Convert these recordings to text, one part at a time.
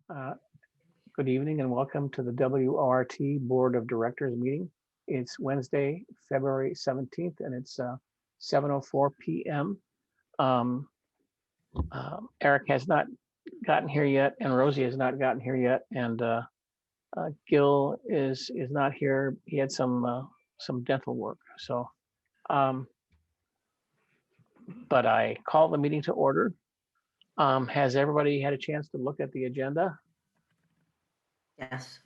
Uh, Good evening and welcome to the WORT Board of Directors meeting. It's Wednesday, February 17th, and it's 7:04 p.m. Um, Eric has not gotten here yet, and Rosie has not gotten here yet, and Gil is not here. He had some dental work, so. Um, but I call the meeting to order. Has everybody had a chance to look at the agenda? Yes.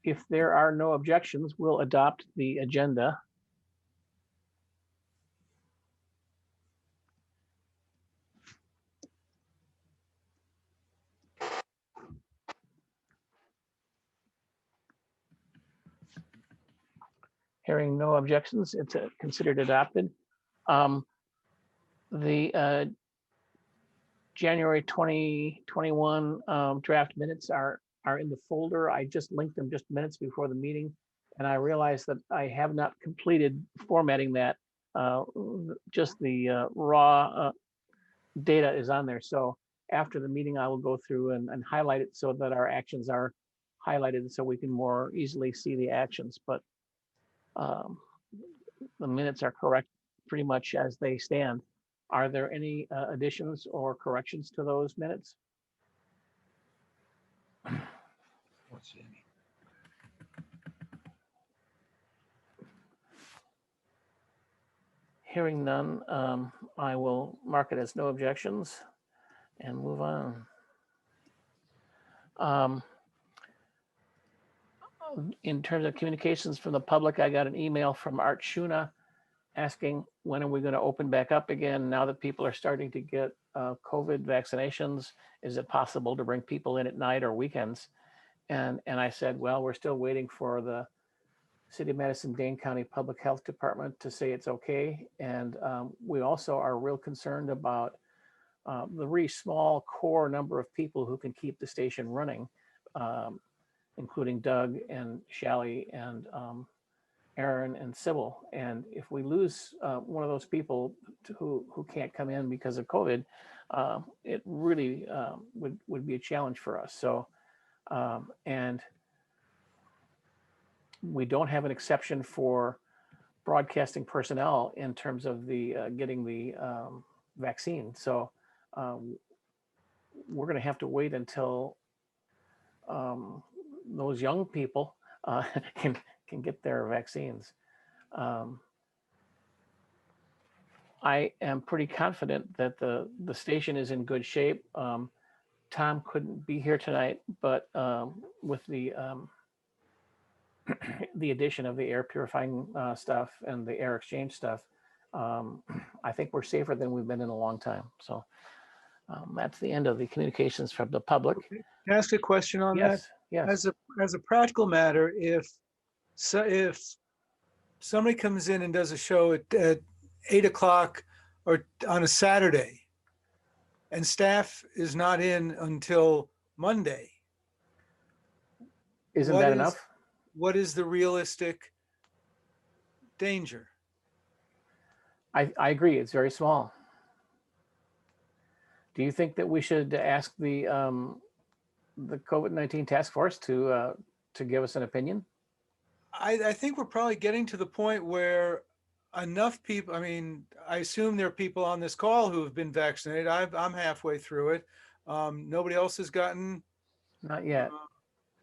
If there are no objections, we'll adopt the agenda. Hearing no objections, it's considered adopted. The January 2021 draft minutes are in the folder. I just linked them just minutes before the meeting, and I realized that I have not completed formatting that. Just the raw data is on there. So after the meeting, I will go through and highlight it so that our actions are highlighted so we can more easily see the actions. But um, the minutes are correct pretty much as they stand. Are there any additions or corrections to those minutes? Hearing none, I will mark it as no objections and move on. In terms of communications from the public, I got an email from Art Shuna asking when are we going to open back up again now that people are starting to get COVID vaccinations? Is it possible to bring people in at night or weekends? And I said, well, we're still waiting for the City of Madison Dane County Public Health Department to say it's okay. And we also are real concerned about the really small core number of people who can keep the station running, including Doug and Shally and Aaron and Sybil. And if we lose one of those people who can't come in because of COVID, it really would be a challenge for us. So, and we don't have an exception for broadcasting personnel in terms of the getting the vaccine. So we're going to have to wait until those young people can get their vaccines. I am pretty confident that the station is in good shape. Tom couldn't be here tonight, but with the the addition of the air purifying stuff and the air exchange stuff, I think we're safer than we've been in a long time. So that's the end of the communications from the public. Can I ask a question on that? Yes. As a practical matter, if somebody comes in and does a show at 8 o'clock or on a Saturday, and staff is not in until Monday, Isn't that enough? What is the realistic danger? I agree. It's very small. Do you think that we should ask the COVID-19 task force to give us an opinion? I think we're probably getting to the point where enough people, I mean, I assume there are people on this call who have been vaccinated. I'm halfway through it. Nobody else has gotten. Not yet.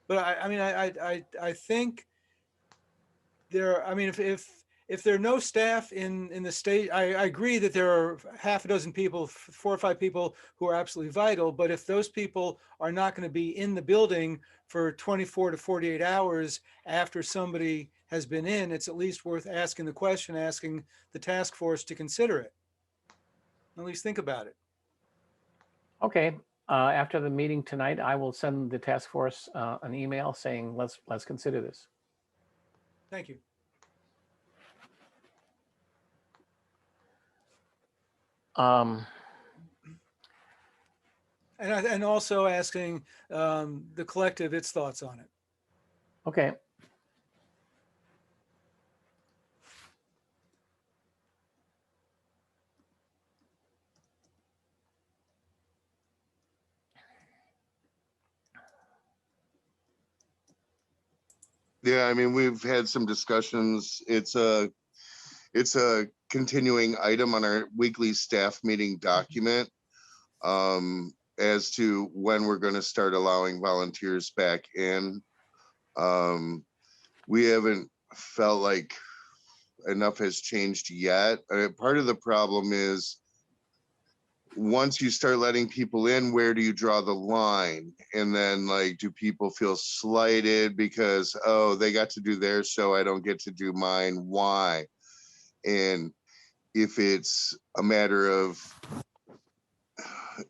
But I think there, I mean, if there are no staff in the state, I agree that there are half a dozen people, 4 or 5 people who are absolutely vital. But if those people are not going to be in the building for 24 to 48 hours after somebody has been in, it's at least worth asking the question, asking the task force to consider it. At least think about it. Okay. After the meeting tonight, I will send the task force an email saying let's consider this. Thank you. And also asking the collective its thoughts on it. Okay. Yeah, I mean, we've had some discussions. It's a continuing item on our weekly staff meeting document, as to when we're going to start allowing volunteers back in. We haven't felt like enough has changed yet. Part of the problem is once you start letting people in, where do you draw the line? And then, like, do people feel slighted because, oh, they got to do their show, I don't get to do mine? Why? And if it's a matter of,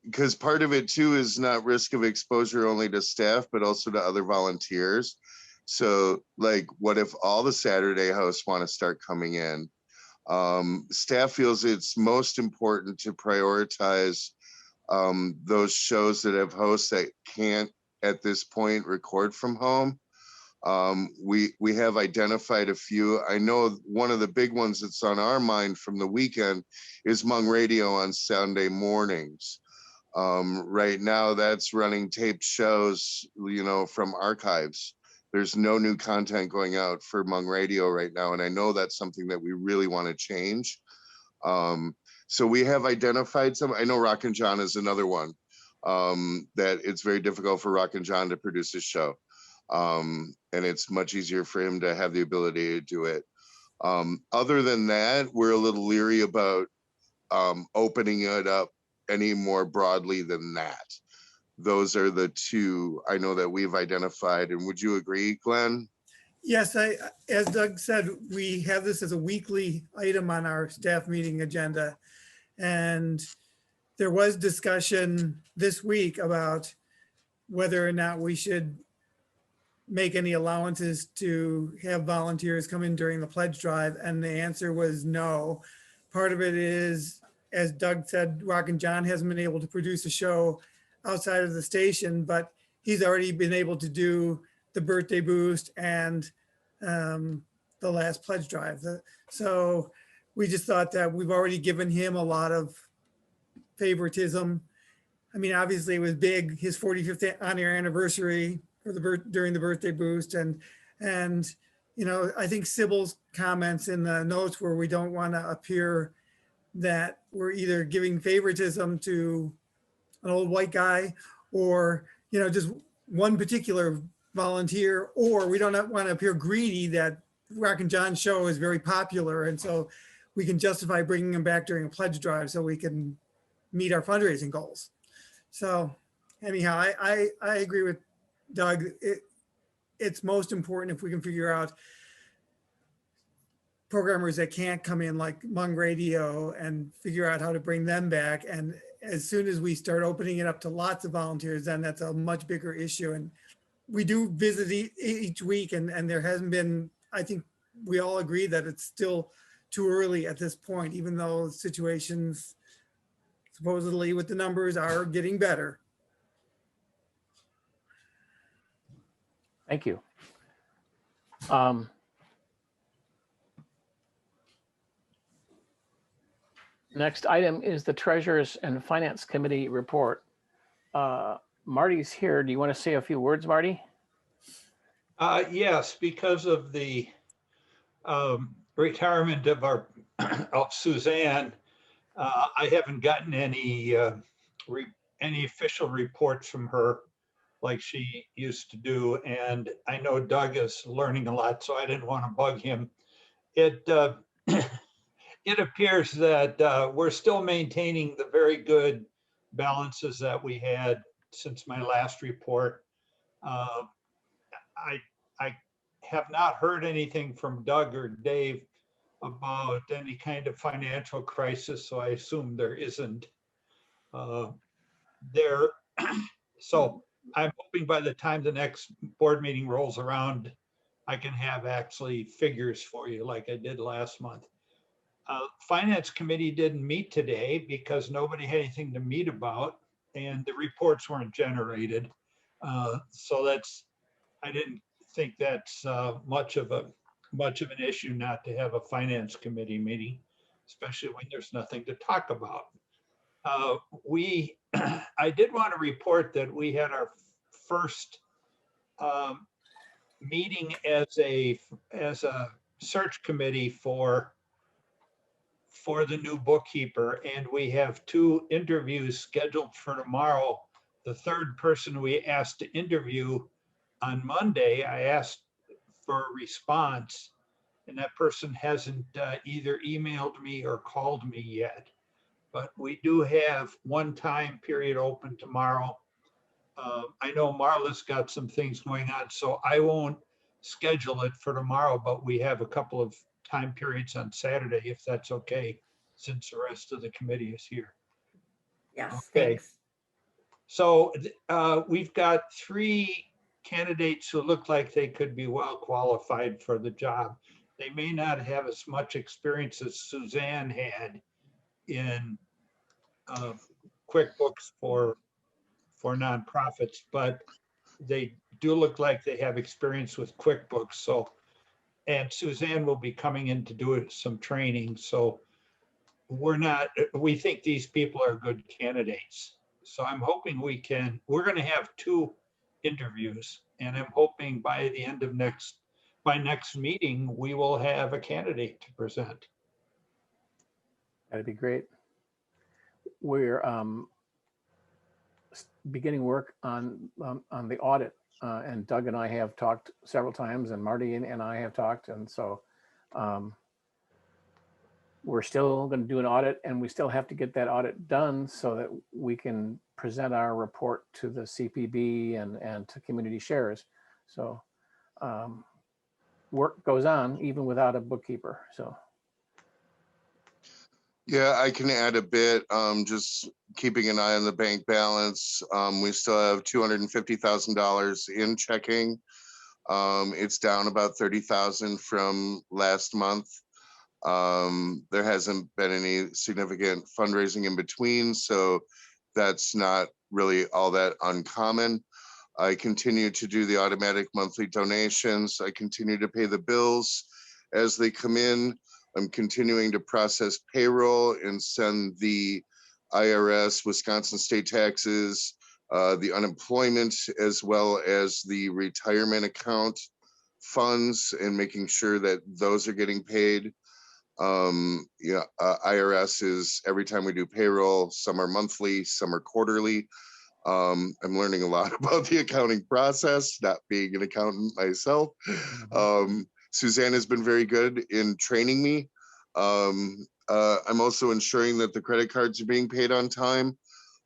because part of it too is not risk of exposure only to staff, but also to other volunteers. So, like, what if all the Saturday hosts want to start coming in? Staff feels it's most important to prioritize those shows that have hosts that can't at this point record from home. We have identified a few. I know one of the big ones that's on our mind from the weekend is Hmong Radio on Sunday mornings. Right now that's running taped shows, from archives. There's no new content going out for Hmong Radio right now. And I know that's something that we really want to change. So we have identified some. I know Rock and John is another one, that it's very difficult for Rock and John to produce his show. And it's much easier for him to have the ability to do it. Other than that, we're a little leery about opening it up any more broadly than that. Those are the two I know that we've identified. And would you agree, Glenn? Yes, as Doug said, we have this as a weekly item on our staff meeting agenda. And there was discussion this week about whether or not we should make any allowances to have volunteers come in during the pledge drive. And the answer was no. Part of it is, as Doug said, Rock and John hasn't been able to produce a show outside of the station, but he's already been able to do the birthday boost and the last pledge drive. So we just thought that we've already given him a lot of favoritism. I mean, obviously it was big, his 45th on-air anniversary for during the birthday boost. And I think Sybil's comments in the notes where we don't want to appear that we're either giving favoritism to an old white guy or, just one particular volunteer, or we don't want to appear greedy that Rock and John's show is very popular. And so we can justify bringing him back during a pledge drive so we can meet our fundraising goals. So anyhow, I agree with Doug. It's most important if we can figure out programmers that can't come in like Hmong Radio and figure out how to bring them back. And as soon as we start opening it up to lots of volunteers, then that's a much bigger issue. And we do visit each week and there hasn't been, I think we all agree that it's still too early at this point, even though situations supposedly with the numbers are getting better. Thank you. Next item is the Treasurers and Finance Committee report. Marty's here. Do you want to say a few words, Marty? Yes, because of the retirement of Suzanne, I haven't gotten any official reports from her like she used to do. And I know Doug is learning a lot, so I didn't want to bug him. It appears that we're still maintaining the very good balances that we had since my last report. I have not heard anything from Doug or Dave about any kind of financial crisis, so I assume there isn't. So I'm hoping by the time the next board meeting rolls around, I can have actually figures for you like I did last month. Finance committee didn't meet today because nobody had anything to meet about and the reports weren't generated. So I didn't think that's much of an issue not to have a finance committee meeting, especially when there's nothing to talk about. I did want to report that we had our first meeting as a search committee for the new bookkeeper, and we have 2 interviews scheduled for tomorrow. The third person we asked to interview on Monday, I asked for a response, and that person hasn't either emailed me or called me yet. But we do have one time period open tomorrow. I know Marla's got some things going on, so I won't schedule it for tomorrow, but we have a couple of time periods on Saturday, if that's okay, since the rest of the committee is here. Yes, Okay. thanks. So we've got 3 candidates who look like they could be well qualified for the job. They may not have as much experience as Suzanne had in QuickBooks for nonprofits, but they do look like they have experience with QuickBooks. So, and Suzanne will be coming in to do some training. So we think these people are good candidates. So I'm hoping we're going to have 2 interviews, and I'm hoping by the end of next meeting, we will have a candidate to present. That'd be great. We're beginning work on the audit, and Doug and I have talked several times, and Marty and I have talked, and so we're still going to do an audit, and we still have to get that audit done so that we can present our report to the CPB and to community shares. So work goes on even without a bookkeeper. So. Yeah, I can add a bit, just keeping an eye on the bank balance. We still have $250,000 in checking. It's down about 30,000 from last month. There hasn't been any significant fundraising in between, so that's not really all that uncommon. I continue to do the automatic monthly donations. I continue to pay the bills as they come in. I'm continuing to process payroll and send the IRS, Wisconsin state taxes, the unemployment, as well as the retirement account funds, and making sure that those are getting paid. IRS is every time we do payroll, some are monthly, some are quarterly. I'm learning a lot about the accounting process, not being an accountant myself. Suzanne has been very good in training me. I'm also ensuring that the credit cards are being paid on time,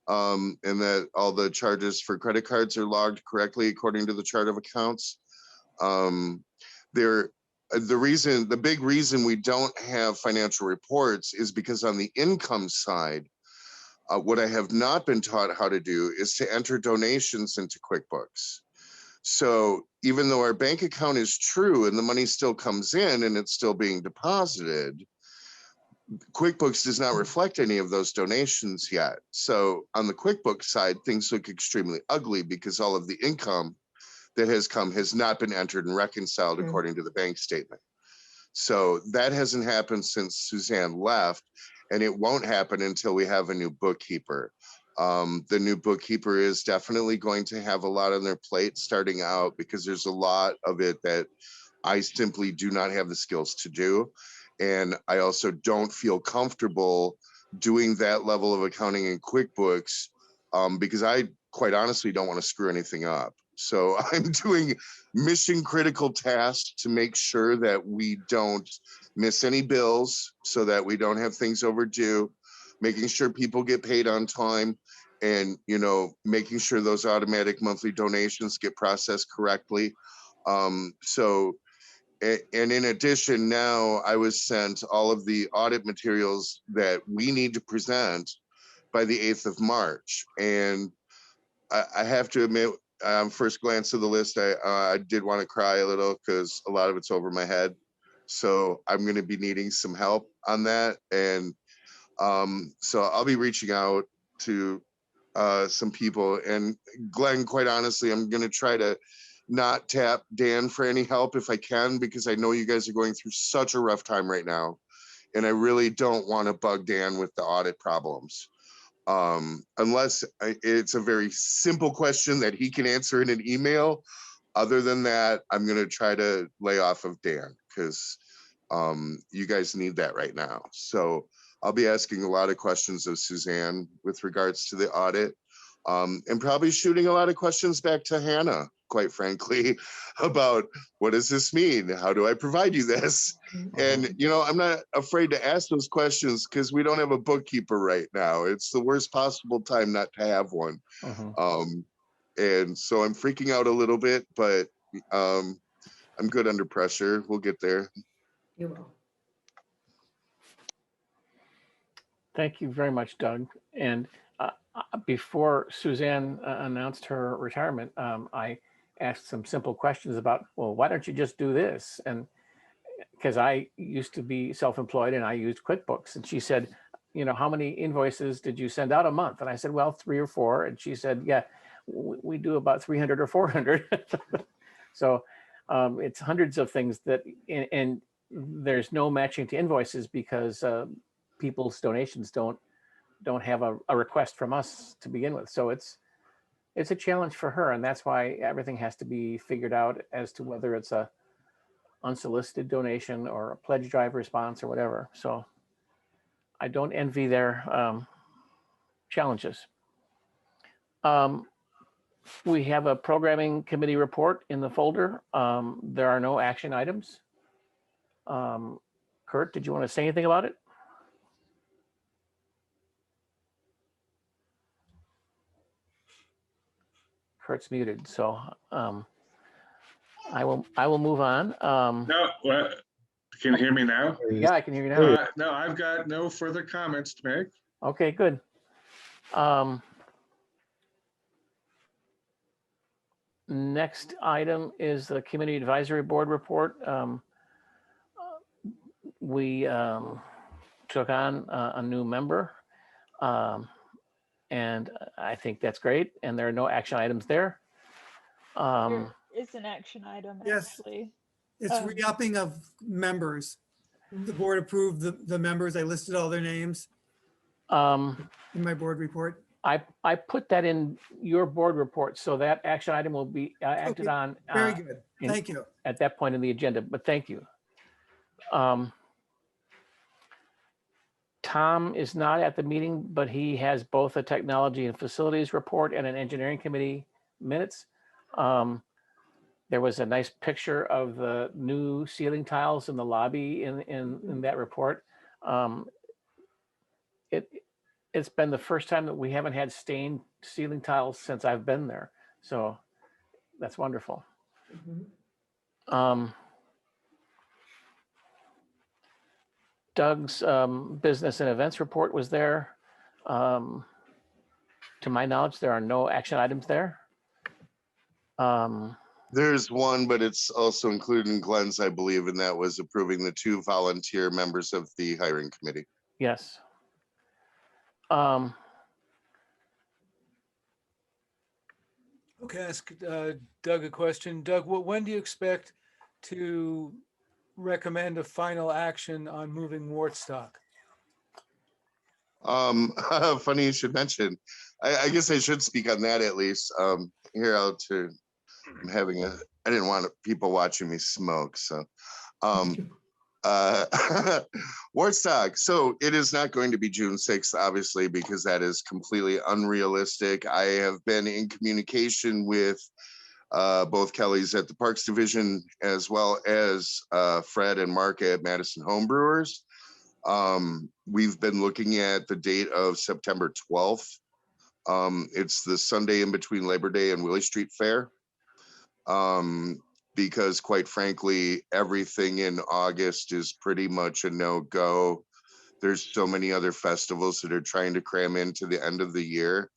and that all the charges for credit cards are logged correctly according to the chart of accounts. The big reason we don't have financial reports is because on the income side, what I have not been taught how to do is to enter donations into QuickBooks. So even though our bank account is true and the money still comes in and it's still being deposited, QuickBooks does not reflect any of those donations yet. So on the QuickBooks side, things look extremely ugly because all of the income that has come has not been entered and reconciled according to the bank statement. So that hasn't happened since Suzanne left, and it won't happen until we have a new bookkeeper. The new bookkeeper is definitely going to have a lot on their plate starting out, because there's a lot of it that I simply do not have the skills to do. And I also don't feel comfortable doing that level of accounting in QuickBooks, because I quite honestly don't want to screw anything up. So I'm doing mission critical tasks to make sure that we don't miss any bills, so that we don't have things overdue, making sure people get paid on time, and, making sure those automatic monthly donations get processed correctly. And in addition, now I was sent all of the audit materials that we need to present by the 8th of March. And I have to admit, first glance of the list, I did want to cry a little because a lot of it's over my head. So I'm going to be needing some help on that. And so I'll be reaching out to some people. And Glenn, quite honestly, I'm going to try to not tap Dan for any help if I can, because I know you guys are going through such a rough time right now. And I really don't want to bug Dan with the audit problems. Unless it's a very simple question that he can answer in an email. Other than that, I'm going to try to lay off of Dan because you guys need that right now. So I'll be asking a lot of questions of Suzanne with regards to the audit, and probably shooting a lot of questions back to Hannah, quite frankly, about what does this mean? How do I provide you this? And, you know, I'm not afraid to ask those questions because we don't have a bookkeeper right now. It's the worst possible time not to have one. And so I'm freaking out a little bit, but I'm good under pressure. We'll get there. You will. Thank you very much, Doug. And before Suzanne announced her retirement, I asked some simple questions about, well, why don't you just do this? And because I used to be self-employed and I used QuickBooks. And she said, you know, how many invoices did you send out a month? And I said, well, 3 or 4. And she said, yeah, we do about 300 or 400. So it's hundreds of things that, and there's no matching to invoices because people's donations don't have a request from us to begin with. So it's a challenge for her. And that's why everything has to be figured out as to whether it's a unsolicited donation or a pledge drive response or whatever. So I don't envy their challenges. We have a programming committee report in the folder. There are no action items. Kurt, did you want to say anything about it? Kurt's muted, so I will move on. No, what? Can you hear me now? Yeah, I can hear you now. No, I've got no further comments to make. Okay, good. Next item is the Community Advisory Board report. We took on a new member, and I think that's great. And there are no action items there. There is an action item, Yes. actually. It's re-upping of members. The board approved the members. I listed all their names in my board report. I put that in your board report, so that action item will be acted Okay, on Very good. in- Thank you. at that point in the agenda, but thank you. Tom is not at the meeting, but he has both a technology and facilities report and an engineering committee minutes. There was a nice picture of the new ceiling tiles in the lobby in that report. It's been the first time that we haven't had stained ceiling tiles since I've been there. So that's wonderful. Doug's business and events report was there. To my knowledge, there are no action items there. There's one, but it's also included in Glenn's, I believe, and that was approving the 2 volunteer members of the hiring committee. Yes. Okay, ask Doug a question. Doug, when do you expect to recommend a final action on moving Wortstock? Funny you should mention. I guess I should speak on that at least. Here out to, I'm having I didn't want people watching me smoke, so Wortstock. So it is not going to be June 6th, obviously, because that is completely unrealistic. I have been in communication with both Kellys at the Parks Division, as well as Fred and Mark at Madison Homebrewers. We've been looking at the date of September 12th. It's the Sunday in between Labor Day and Willie Street Fair. Because quite frankly, everything in August is pretty much a no-go. There's so many other festivals that are trying to cram into the end of the year.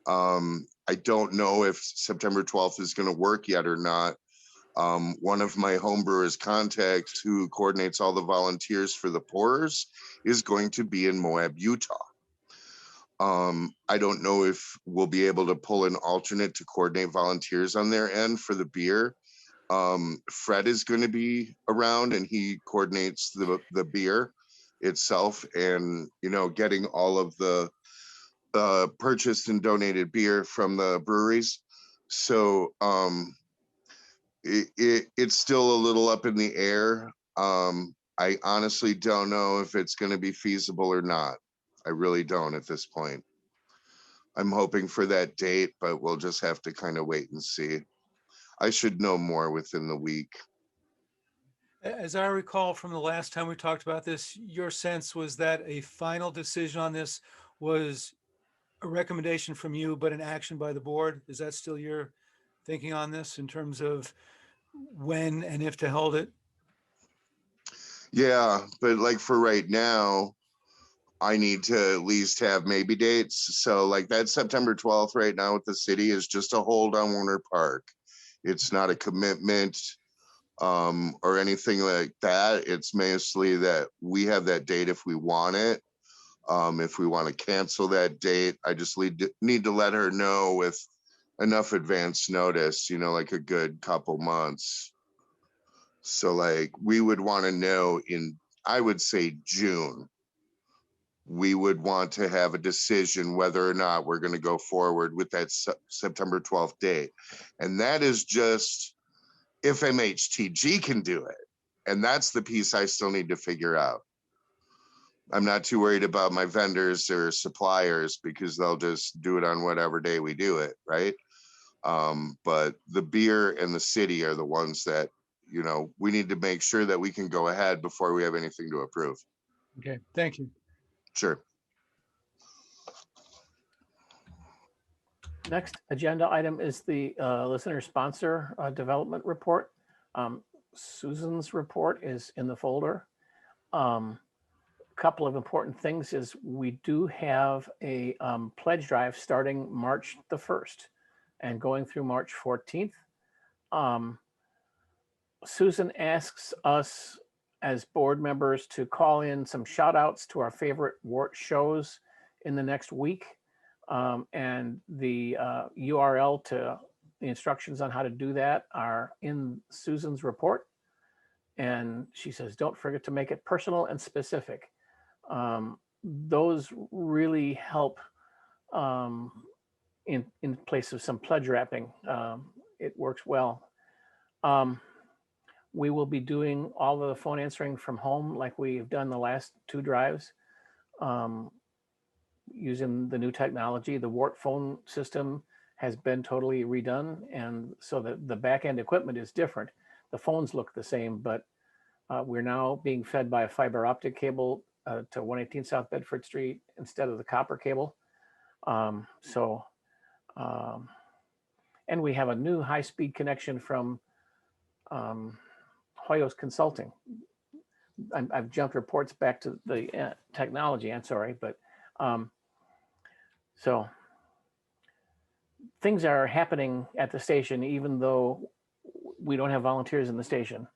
I don't know if September 12th is going to work yet or not. One of my homebrewers contacts who coordinates all the volunteers for the pourers is going to be in Moab, Utah. I don't know if we'll be able to pull an alternate to coordinate volunteers on their end for the beer. Fred is going to be around and he coordinates the beer itself, and getting all of the purchased and donated beer from the breweries. So it's still a little up in the air. I honestly don't know if it's going to be feasible or not. I really don't at this point. I'm hoping for that date, but we'll just have to kind of wait and see. I should know more within the week. As I recall from the last time we talked about this, your sense was that a final decision on this was a recommendation from you, but an action by the board. Is that still your thinking on this in terms of when and if to hold it? Yeah, but like for right now, I need to at least have maybe dates. So like that September 12th right now with the city is just a hold on Warner Park. It's not a commitment or anything like that. It's mostly that we have that date if we want it. If we want to cancel that date, I just need to let her know with enough advance notice, like a good couple months. So like we would want to know in, I would say June, we would want to have a decision whether or not we're going to go forward with that September 12th date. And that is just if MHTG can do it. And that's the piece I still need to figure out. I'm not too worried about my vendors or suppliers because they'll just do it on whatever day we do it, right? But the beer and the city are the ones that, we need to make sure that we can go ahead before we have anything to approve. Okay, thank you. Sure. Next agenda item is the listener sponsor development report. Susan's report is in the folder. Couple of important things is we do have a pledge drive starting March the 1st and going through March 14th. Susan asks us as board members to call in some shout outs to our favorite WORT shows in the next week. And the URL to the instructions on how to do that are in Susan's report. And she says, don't forget to make it personal and specific. Those really help in place of some pledge wrapping. It works well. We will be doing all of the phone answering from home like we've done the last 2 drives. Using the new technology. The WORT phone system has been totally redone. And so the back end equipment is different. The phones look the same, but we're now being fed by a fiber optic cable to 118 South Bedford Street instead of the copper cable. And we have a new high-speed connection from Hoyos Consulting. I've jumped reports back to the technology, I'm sorry, but so things are happening at the station, even though we don't have volunteers in the station.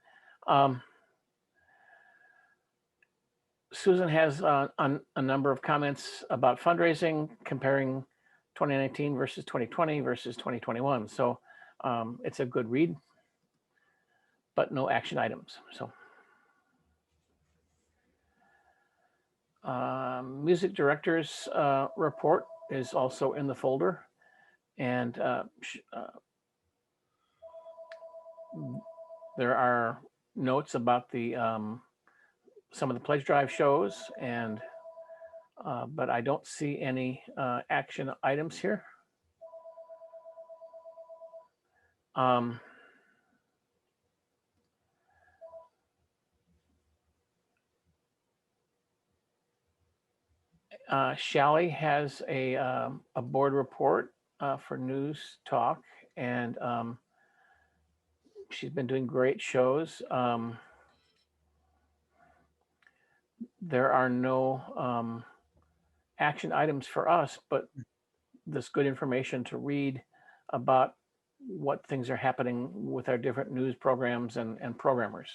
Susan has a number of comments about fundraising, comparing 2019 versus 2020 versus 2021. So it's a good read, but no action items. So music director's report is also in the folder. And there are notes about the some of the pledge drive shows, and but I don't see any action items here. Shally has a board report for news talk, and she's been doing great shows. There are no action items for us, but this good information to read about what things are happening with our different news programs and programmers.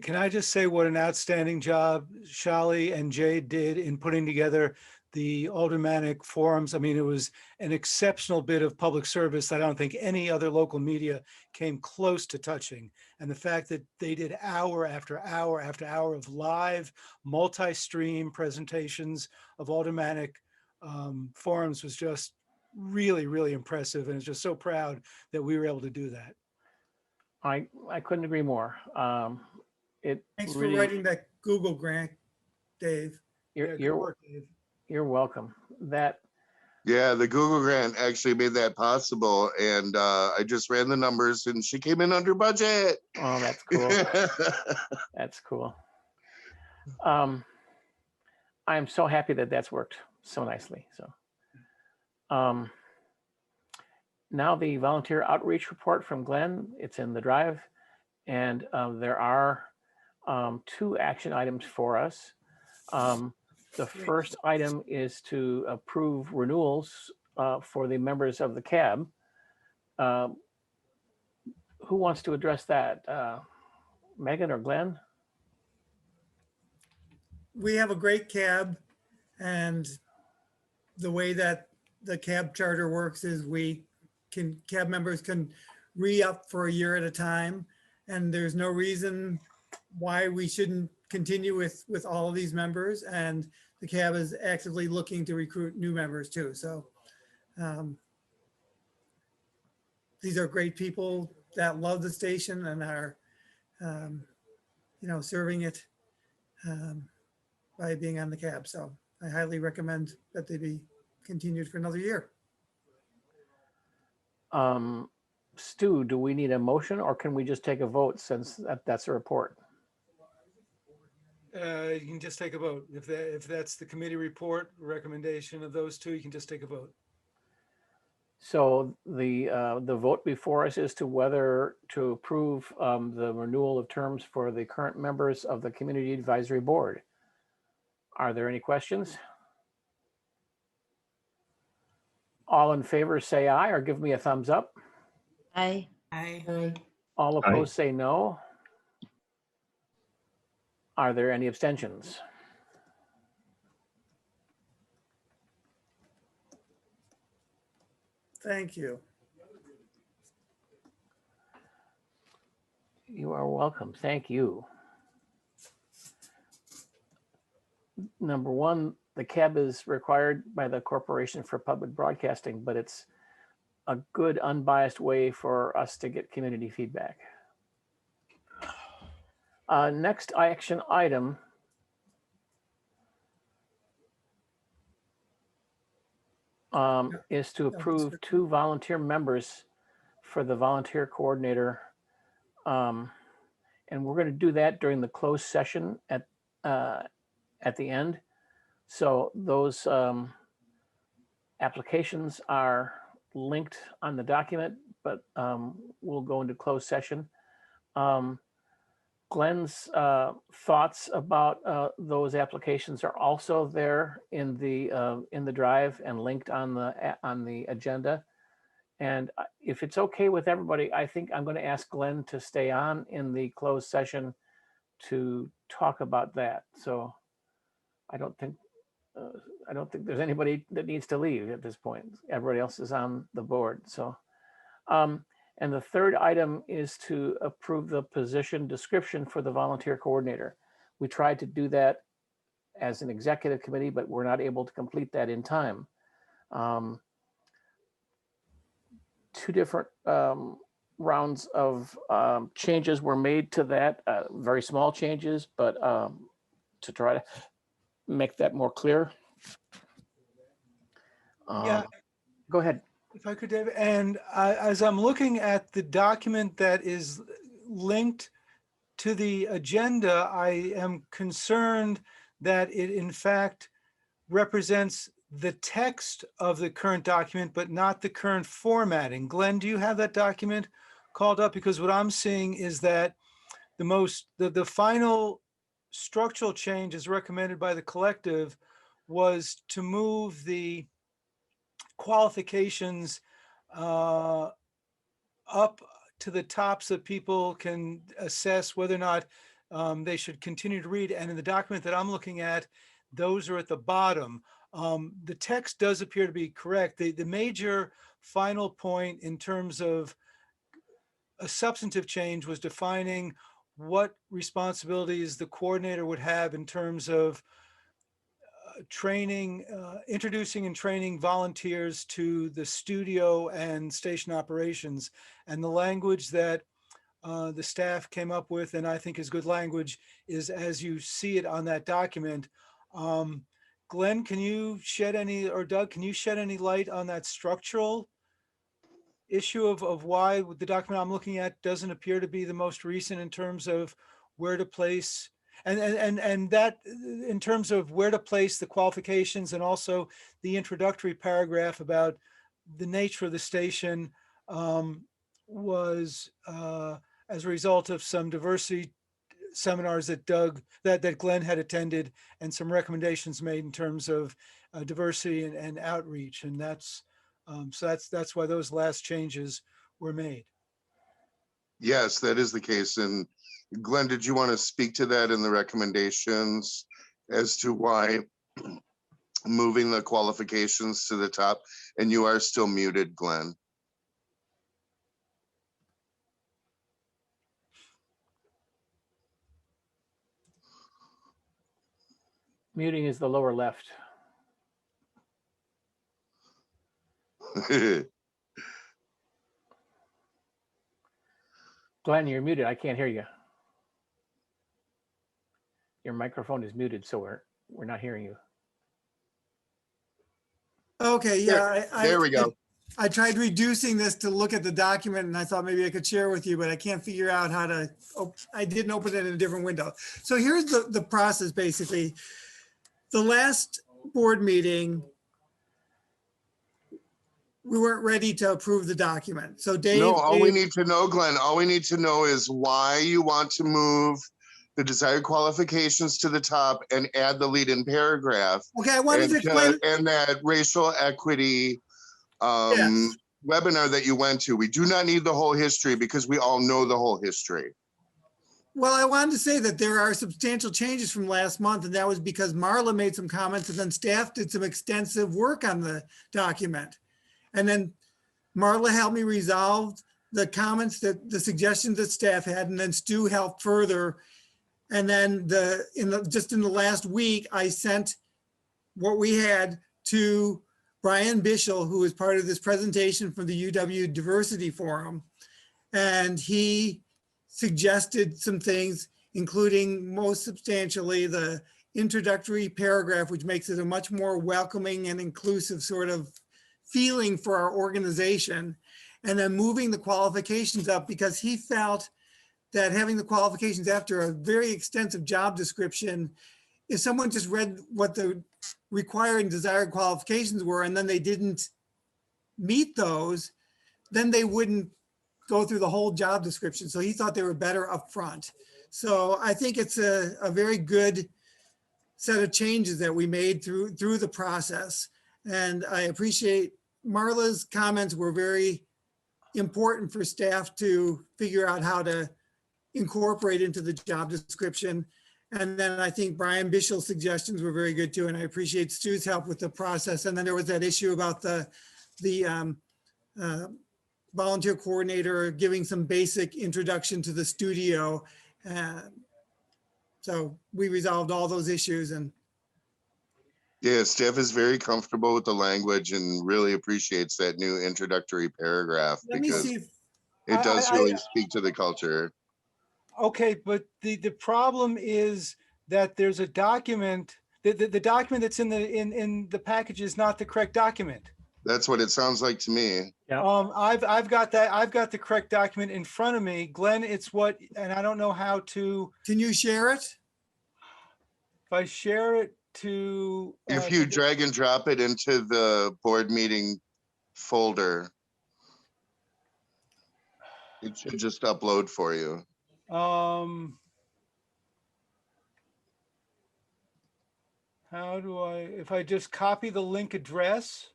Can I just say what an outstanding job Shally and Jade did in putting together the aldermanic forums? I mean, it was an exceptional bit of public service that I don't think any other local media came close to touching. And the fact that they did hour after hour after hour of live multi-stream presentations of aldermanic forums was just really, really impressive. And it's just so proud that we were able to do that. I couldn't agree more. It Thanks for really, writing that Google grant, Dave. you're, Yeah, good you're, work, Dave. you're welcome. That, Yeah, the Google grant actually made that possible. And I just ran the numbers and she came in under budget. oh, that's cool. That's cool. I'm so happy that that's worked so nicely. So now the volunteer outreach report from Glenn, it's in the drive. And there are 2 action items for us. The first item is to approve renewals for the members of the CAB. Who wants to address that? Megan or Glenn? We have a great cab, and the way that the cab charter works is cab members can re-up for a year at a time. And there's no reason why we shouldn't continue with all of these members. And the cab is actively looking to recruit new members too. So these are great people that love the station and are, serving it by being on the cab. So I highly recommend that they be continued for another year. Stu, do we need a motion or can we just take a vote since that's a report? You can just take a vote. If that's the committee report recommendation of those 2, you can just take a vote. So the vote before us is to whether to approve the renewal of terms for the current members of the Community Advisory Board. Are there any questions? All in favor say aye or give me a thumbs up. Aye. Aye. All opposed say no. Are there any abstentions? Thank you. You are welcome. Thank you. Number 1, the CAB is required by the Corporation for Public Broadcasting, but it's a good unbiased way for us to get community feedback. Next action item is to approve 2 volunteer members for the volunteer coordinator. And we're going to do that during the closed session at the end. So those applications are linked on the document, but we'll go into closed session. Glenn's thoughts about those applications are also there in the drive and linked on the agenda. And if it's okay with everybody, I think I'm going to ask Glenn to stay on in the closed session to talk about that. So I don't think there's anybody that needs to leave at this point. Everybody else is on the board. So, and the third item is to approve the position description for the volunteer coordinator. We tried to do that as an executive committee, but we're not able to complete that in time. 2 different rounds of changes were made to that, very small changes, but to try to make that more clear. Yeah. Go ahead. If I could, David, and as I'm looking at the document that is linked to the agenda, I am concerned that it in fact represents the text of the current document, but not the current formatting. Glenn, do you have that document called up? Because what I'm seeing is that the final structural change as recommended by the collective was to move the qualifications up to the top so people can assess whether or not they should continue to read. And in the document that I'm looking at, those are at the bottom. The text does appear to be correct. The major final point in terms of a substantive change was defining what responsibilities the coordinator would have in terms of training, introducing and training volunteers to the studio and station operations. And the language that the staff came up with, and I think is good language, is as you see it on that document. Glenn, can you shed any, or Doug, can you shed any light on that structural issue of why the document I'm looking at doesn't appear to be the most recent in terms of where to place, and that in terms of where to place the qualifications, and also the introductory paragraph about the nature of the station was as a result of some diversity seminars that that Glenn had attended, and some recommendations made in terms of diversity and outreach. And that's so that's why those last changes were made. Yes, that is the case. And Glenn, did you want to speak to that in the recommendations as to why moving the qualifications to the top? And you are still muted, Glenn. Muting is the lower left. Glenn, you're muted. I can't hear you. Your microphone is muted, so we're not hearing you. Okay, yeah. There we go. I tried reducing this to look at the document, and I thought maybe I could share with you, but I can't figure out how to, I didn't open it in a different window. So here's the process, basically. The last board meeting, we weren't ready to approve the document. So Dave. No, all we need to know, Glenn, all we need to know is why you want to move the desired qualifications to the top and add the lead-in paragraph. Okay, I wanted to explain. And that racial equity Yes. webinar that you went to. We do not need the whole history because we all know the whole history. Well, I wanted to say that there are substantial changes from last month, and that was because Marla made some comments, and then staff did some extensive work on the document. And then Marla helped me resolve the comments, that the suggestions that staff had, and then Stu helped further. And then just in the last week, I sent what we had to Brian Bishel, who was part of this presentation from the UW Diversity Forum. And he suggested some things, including most substantially the introductory paragraph, which makes it a much more welcoming and inclusive sort of feeling for our organization. And then moving the qualifications up, because he felt that having the qualifications after a very extensive job description, if someone just read what the required and desired qualifications were and then they didn't meet those, then they wouldn't go through the whole job description. So he thought they were better up front. So I think it's a very good set of changes that we made through the process. And I appreciate Marla's comments were very important for staff to figure out how to incorporate into the job description. And then I think Brian Bishel's suggestions were very good too. And I appreciate Stu's help with the process. And then there was that issue about the volunteer coordinator giving some basic introduction to the studio. So we resolved all those issues. And yeah, Steph is very comfortable with the language and really appreciates that new introductory paragraph because it does really speak to the culture. Okay, but the problem is that there's a document, the document that's in the package is not the correct document. That's what it sounds like to me. Yeah. I've got the correct document in front of me. Glenn, it's what, and I don't know how to. Can you share it? If I share it to. If you drag and drop it into the board meeting folder, it should just upload for you. How do if I just copy the link address?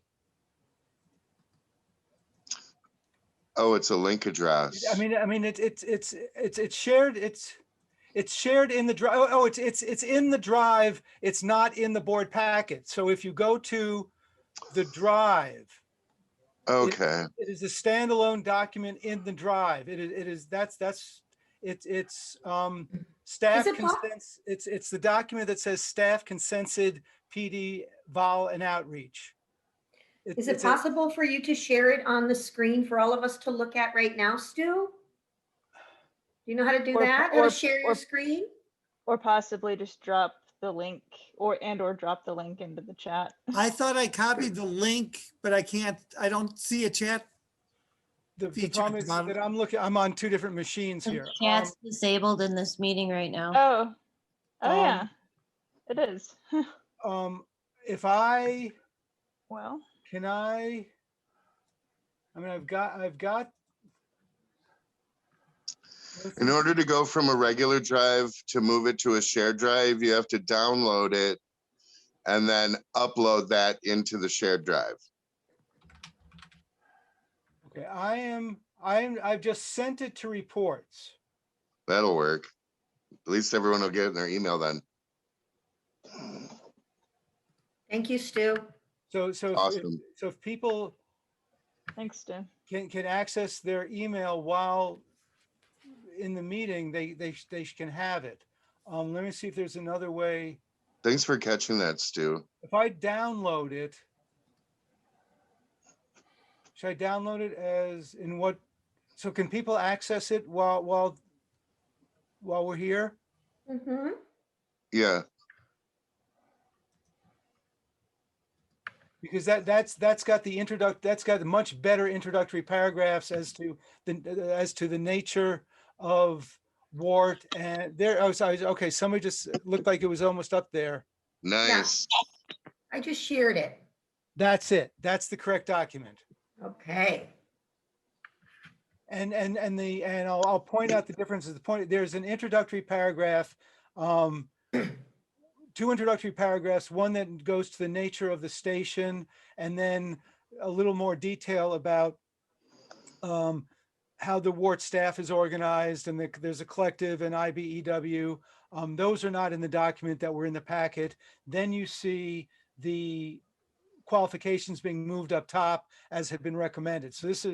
Oh, it's a link address. I mean, it's shared. It's shared in the drive. Oh, it's in the drive. It's not in the board packet. So if you go to the drive, okay, it is a standalone document in the drive. It's staff consents. It's the document that says staff consented PD vol and outreach. Is it possible for you to share it on the screen for all of us to look at right now, Stu? you know how to do Or- that? How or- to share your or- screen? Or possibly just drop the link or drop the link into the chat. I thought I copied the link, but I don't see a chat. The Feature problem at is the bottom. that I'm on two different machines The here. chat's disabled in this meeting right now. Oh, yeah, Um, it is. If I, Well, can I mean, I've got. In order to go from a regular drive to move it to a shared drive, you have to download it and then upload that into the shared drive. Okay, I've just sent it to reports. That'll work. At least everyone will get it in their email then. Thank you, Stu. So Awesome. if people thanks, Stu. can access their email while in the meeting, they can have it. Let me see if there's another way. Thanks for catching that, Stu. If I download it, should I download it as in what? So can people access it while we're here? Mm-hmm. Yeah. Because that's got the much better introductory paragraphs as to the nature of WORT, and there. Oh, sorry. Okay, somebody just looked like it was almost up there. Nice. I just shared it. That's it. That's the correct document. Okay. And I'll point out the differences. There's an introductory paragraph, two introductory paragraphs, one that goes to the nature of the station, and then a little more detail about how the WORT staff is organized, and there's a collective and IBEW. Those are not in the document that were in the packet. Then you see the qualifications being moved up top as had been recommended. So this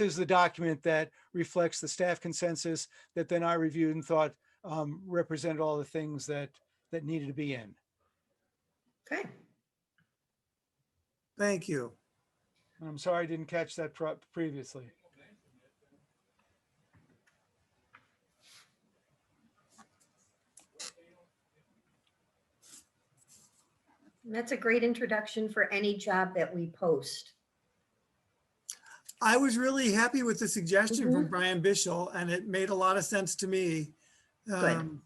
is the document that reflects the staff consensus that then I reviewed and thought represented all the things that needed to be in. Okay. Thank you. I'm sorry I didn't catch that previously. That's a great introduction for any job that we post. I was really happy with the suggestion from Brian Bishel, and it made a lot of sense to me. Good.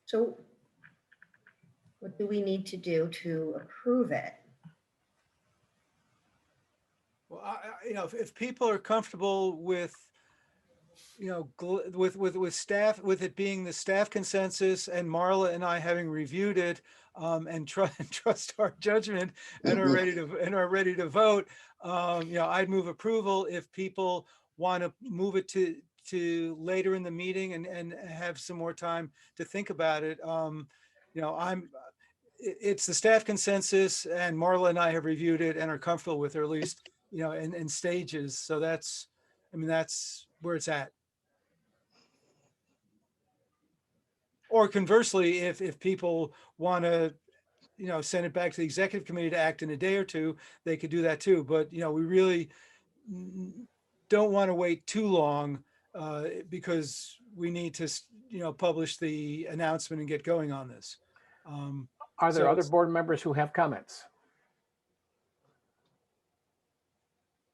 So what do we need to do to approve it? Well, if people are comfortable with, with staff, with it being the staff consensus and Marla and I having reviewed it, and trust our judgment and are ready to vote, I'd move approval. If people want to move it to later in the meeting and have some more time to think about it, it's the staff consensus, and Marla and I have reviewed it and are comfortable with, or at least, in stages. So that's where it's at. Or conversely, if people want to, send it back to the executive committee to act in a day or two, they could do that too. But, we really don't want to wait too long because we need to, publish the announcement and get going on this. Are there other board members who have comments?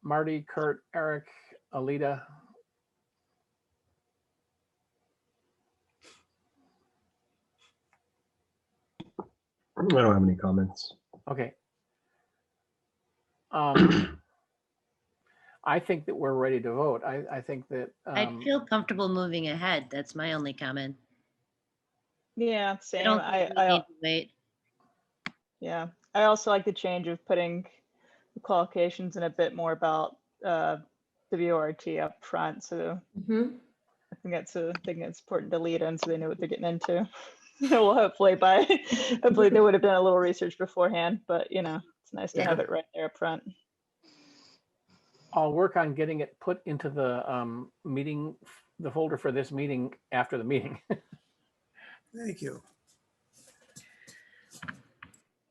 Marty, Kurt, Eric, Alita. I don't have any comments. Okay. I think that we're ready to vote. I think that I feel comfortable moving ahead. That's my only comment. Yeah, I same. don't think we need to wait. Yeah, I also like the change of putting the qualifications and a bit more about the WORT up front. So I think it's important to lead in so they know what they're getting into. Well, hopefully they would have done a little research beforehand, but it's nice to have it right there up front. I'll work on getting it put into the meeting, the folder for this meeting after the meeting. Thank you.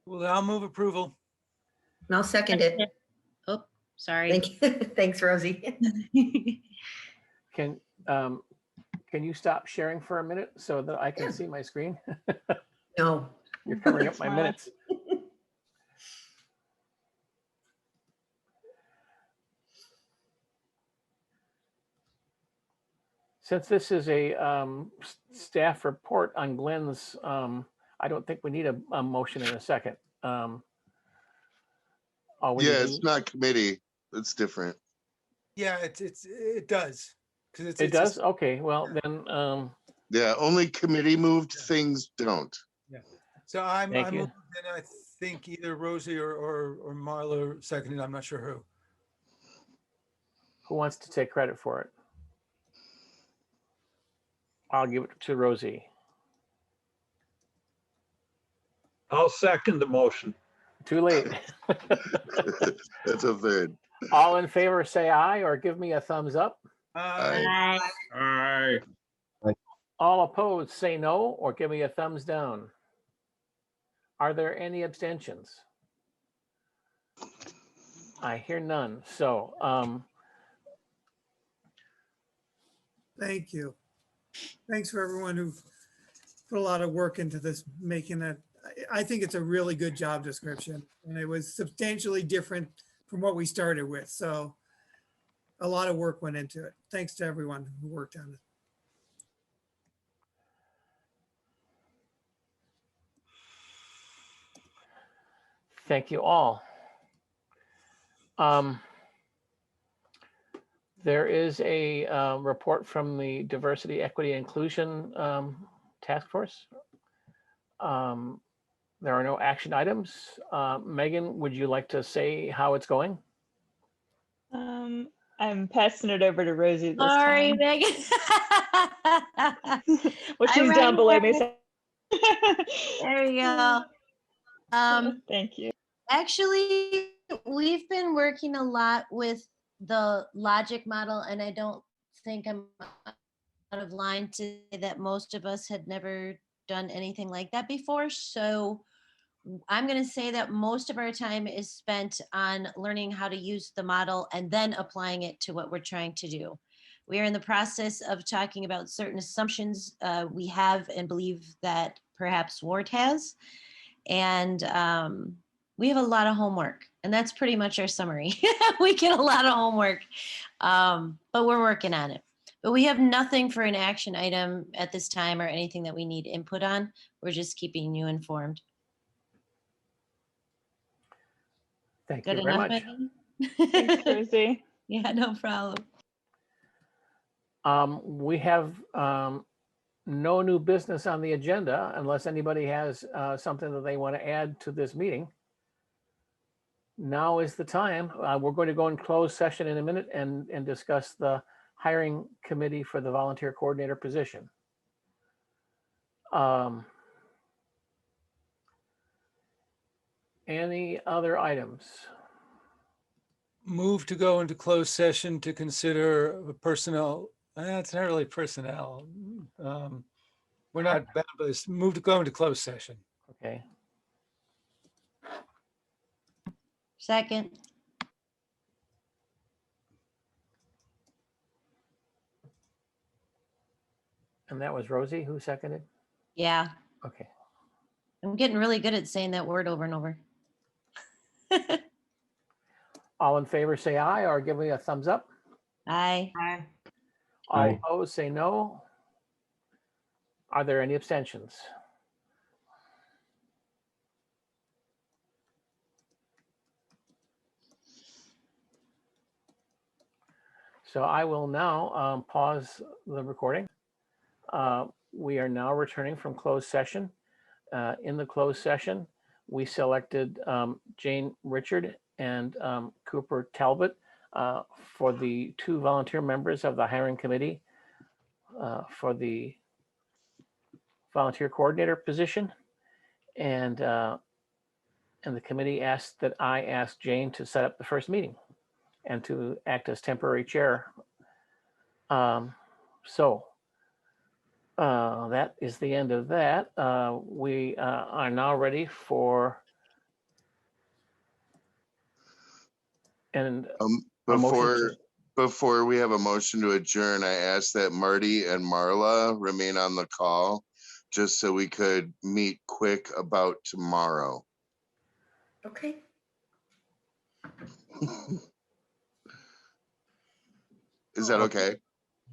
Well, I'll move approval. And I'll second it. Oh, Sorry. Thank you. Thanks, Rosie. Can you stop sharing for a minute so that I can Yeah. see my screen? No. You're covering up my Fine. minutes. Since this is a staff report on Glenn's, I don't think we need a motion in a second. All we Yeah, need it's to- not committee. It's different. Yeah, it does. 'Cause it's It it's a- does? Okay, well then, Yeah, only committee moved things don't. So I Thank you. moved, and I think either Rosie or Marla seconded. I'm not sure who. who wants to take credit for it? I'll give it to Rosie. I'll second the motion. Too late. That's a third. All in favor, say aye or give me a thumbs up. Aye. Bye. Aye. All opposed, say no or give me a thumbs down. Are there any abstentions? I hear none. So, Thank you. Thanks for everyone who put a lot of work into this, making it, I think it's a really good job description. And it was substantially different from what we started with. So a lot of work went into it. Thanks to everyone who worked on it. thank you all. There is a report from the Diversity, Equity, Inclusion Task Force. There are no action items. Megan, would you like to say how it's going? I'm passing it over to Rosie this Sorry, time. Megan. Well, I she's read down below me. it. So. There you go. Thank you. Actually, we've been working a lot with the logic model, and I don't think I'm out of line to say that most of us had never done anything like that before. So I'm going to say that most of our time is spent on learning how to use the model and then applying it to what we're trying to do. We are in the process of talking about certain assumptions we have and believe that perhaps WORT has. And we have a lot of homework, and that's pretty much our summary. We get a lot of homework, but we're working on it. But we have nothing for an action item at this time or anything that we need input on. We're just keeping you informed. Thank Good you very enough, much. Megan? Thanks, Rosie. Yeah, no problem. We have no new business on the agenda unless anybody has something that they want to add to this meeting. Now is the time. We're going to go in closed session in a minute and discuss the hiring committee for the volunteer coordinator position. Any other items? Move to go into closed session to consider personnel. It's not really personnel. We're not bound by this. Move to go into closed session. Okay. Second. And that was Rosie who seconded? Yeah, Okay. I'm getting really good at saying that word over and over. All in favor, say aye or give me a thumbs up. Aye. All Aye. opposed, say no. Are there any abstentions? So I will now pause the recording. We are now returning from closed session. In the closed session, we selected Jane Richard and Cooper Talbot for the 2 volunteer members of the hiring committee for the volunteer coordinator position. And the committee asked that I ask Jane to set up the first meeting and to act as temporary chair. That is the end of that. We are now ready for And a Before motion before we have a motion to adjourn, I ask that Marty and Marla remain on the call just so we could meet quick about tomorrow. Okay. Is that okay?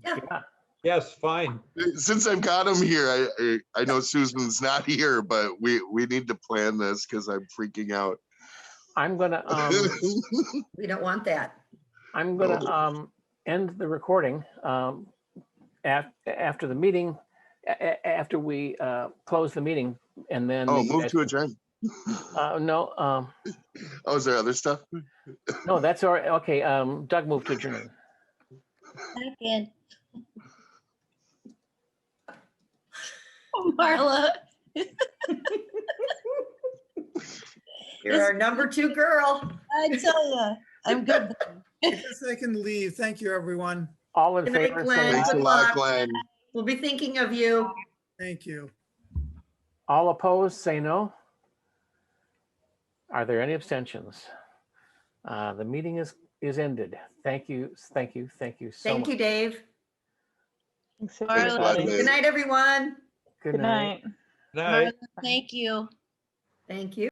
Yeah. Yeah. Yes, fine. Since I've got him here, I know Susan's not here, but we need to plan this because I'm freaking out. I'm gonna We don't want that. end the recording after the meeting, after we close the meeting, and then Oh, you move guys- to adjourn. no, Oh, is there other stuff? no, that's all right. Okay, Doug moved to adjourn. Second. Marla. You're our number 2 girl. I tell you, I'm good. I guess I can leave. Thank you, everyone. All in Good night, favor, say Glenn. Thanks aye. a Good lot, luck. Glenn. We'll be thinking of you. Thank you. All opposed, say no. Are there any abstentions? The meeting is ended. Thank you so Thank much. you, Dave. Thanks, Marla, Thanks a lot, everybody. Dave. Good night, everyone. Good Good night. night. Good night. Thank you. Thank you.